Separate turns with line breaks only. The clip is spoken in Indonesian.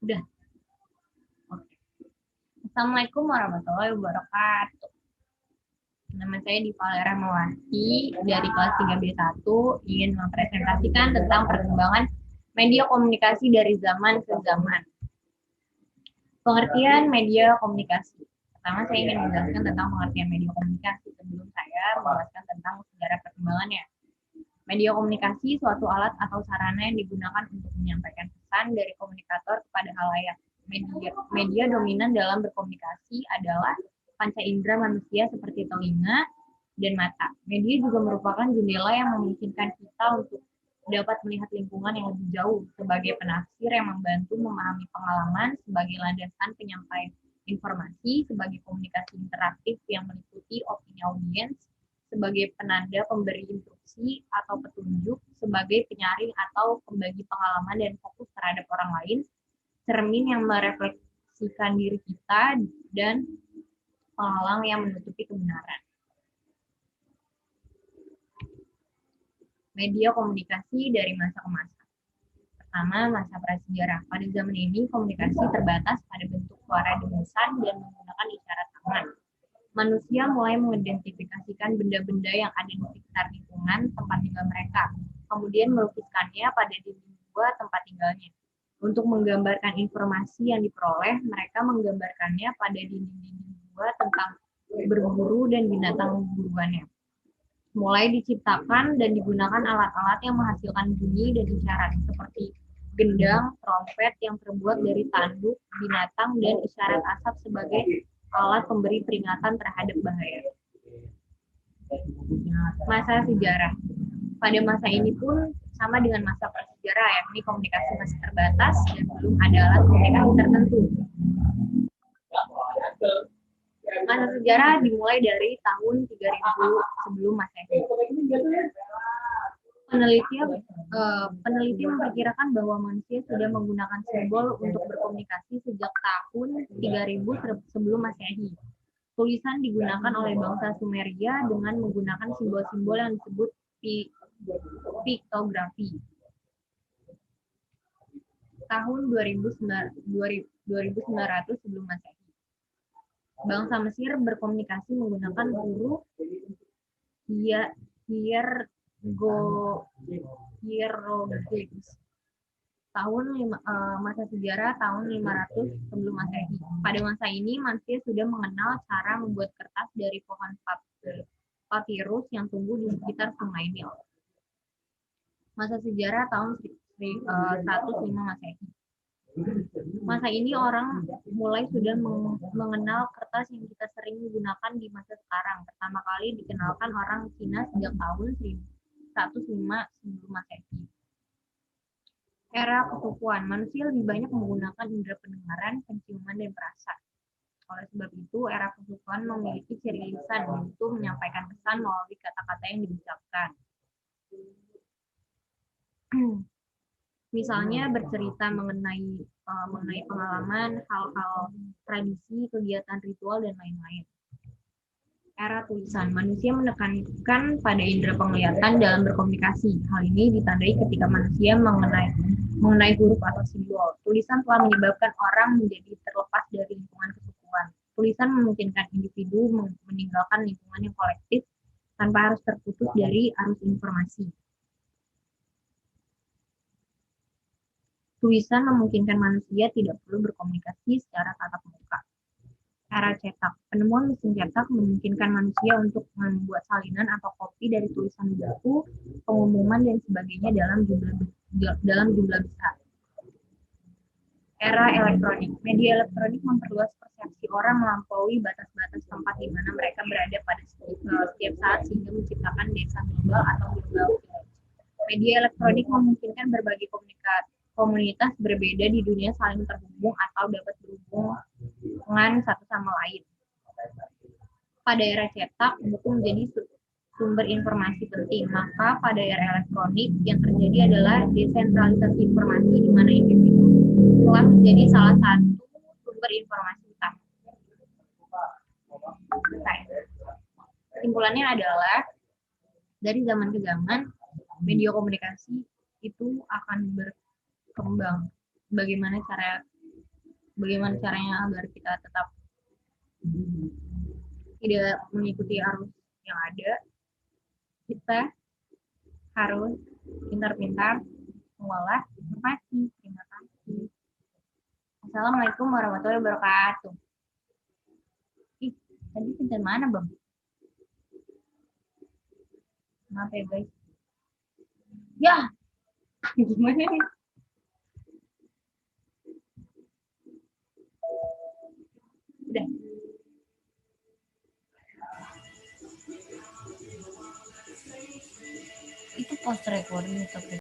Udah. Oke. Assalamualaikum warahmatullahi wabarakatuh. Nama saya Diva Rahmawati dari kelas 3B1 ingin mempresentasikan tentang perkembangan media komunikasi dari zaman ke zaman. Pengertian media komunikasi. Pertama, saya ingin menjelaskan tentang pengertian media komunikasi sebelum saya menjelaskan tentang sejarah perkembangannya. Media komunikasi suatu alat atau sarana yang digunakan untuk menyampaikan pesan dari komunikator kepada halayak. Media dominan dalam berkomunikasi adalah panca indera manusia seperti telinga dan mata. Media juga merupakan jendela yang memungkinkan kita untuk dapat melihat lingkungan yang lebih jauh sebagai penafsir yang membantu memahami pengalaman sebagai landasan penyampaian informasi, sebagai komunikasi interaktif yang meliputi opini audiens, sebagai penanda pemberi instruksi atau petunjuk, sebagai penyaring atau pembagi pengalaman dan fokus terhadap orang lain, cermin yang merefleksikan diri kita, dan penghalang yang menutupi kebenaran. Media komunikasi dari masa ke masa. Pertama, masa prasejarah. Pada zaman ini, komunikasi terbatas pada bentuk suara dengusan dan menggunakan isyarat tangan. Manusia mulai mengidentifikasikan benda-benda yang ada di sekitar lingkungan tempat tinggal mereka, kemudian melukiskannya pada dinding gua tempat tinggalnya. Untuk menggambarkan informasi yang diperoleh, mereka menggambarkannya pada dinding-dinding gua tentang berburu dan binatang buruannya. Mulai diciptakan dan digunakan alat-alat yang menghasilkan bunyi dan isyarat seperti gendang, trompet yang terbuat dari tanduk binatang, dan isyarat asap sebagai alat pemberi peringatan terhadap bahaya. Masa sejarah. Pada masa ini pun sama dengan masa prasejarah, yakni komunikasi masih terbatas dan belum ada alat komunikasi tertentu. Masa sejarah dimulai dari tahun 3000 sebelum Masehi. Peneliti memperkirakan bahwa manusia sudah menggunakan simbol untuk berkomunikasi sejak tahun 3000 sebelum Masehi. Tulisan digunakan oleh bangsa Sumeria dengan menggunakan simbol-simbol yang disebut piktografi. Tahun 2900 sebelum Masehi. Bangsa Mesir berkomunikasi menggunakan huruf hieroglifs. Masa sejarah tahun 500 sebelum Masehi. Pada masa ini manusia sudah mengenal cara membuat kertas dari pohon papirus yang tumbuh di sekitar Sungai Nil. Masa sejarah tahun 105 Masehi. Masa ini orang mulai sudah mengenal kertas yang kita sering gunakan di masa sekarang. Pertama kali dikenalkan orang Cina sejak tahun 105 sebelum Masehi. Era kesukuan. Manusia lebih banyak menggunakan indera pendengaran, penciuman, dan perasa. Oleh sebab itu, era kesukuan memiliki ciri lisan, yaitu menyampaikan pesan melalui kata-kata yang diucapkan. Misalnya bercerita mengenai pengalaman, hal-hal tradisi, kegiatan ritual, dan lain-lain. Era tulisan. Manusia menekankan pada indera penglihatan dalam berkomunikasi. Hal ini ditandai ketika manusia mengenai huruf atau simbol. Tulisan telah menyebabkan orang menjadi terlepas dari lingkungan kesukuan. Tulisan memungkinkan individu meninggalkan lingkungan yang kolektif tanpa harus terputus dari arus informasi. Tulisan memungkinkan manusia tidak perlu berkomunikasi secara tatap muka. Era cetak. Penemuan mesin cetak memungkinkan manusia untuk membuat salinan atau kopi dari tulisan buku, pengumuman, dan sebagainya dalam jumlah besar. Era elektronik. Media elektronik memperluas persepsi orang melampaui batas-batas tempat di mana mereka berada pada setiap saat sehingga menciptakan desa global atau global village. Media elektronik memungkinkan berbagai komunitas berbeda di dunia saling terhubung atau dapat berhubungan satu sama lain. Pada era cetak, buku menjadi sumber informasi penting, maka pada era elektronik yang terjadi adalah desentralisasi informasi di mana individu telah menjadi salah satu sumber informasi utama. Kesimpulannya adalah dari zaman ke zaman media komunikasi itu akan berkembang. Bagaimana cara bagaimana caranya agar kita tetap tidak mengikuti arus yang ada. Kita harus pintar-pintar mengolah informasi. Terima kasih. Assalamualaikum warahmatullahi wabarakatuh. Ih, tadi pintar mana, Bang? Maaf ya, guys. Ya, gimana nih? Udah. Itu post recording atau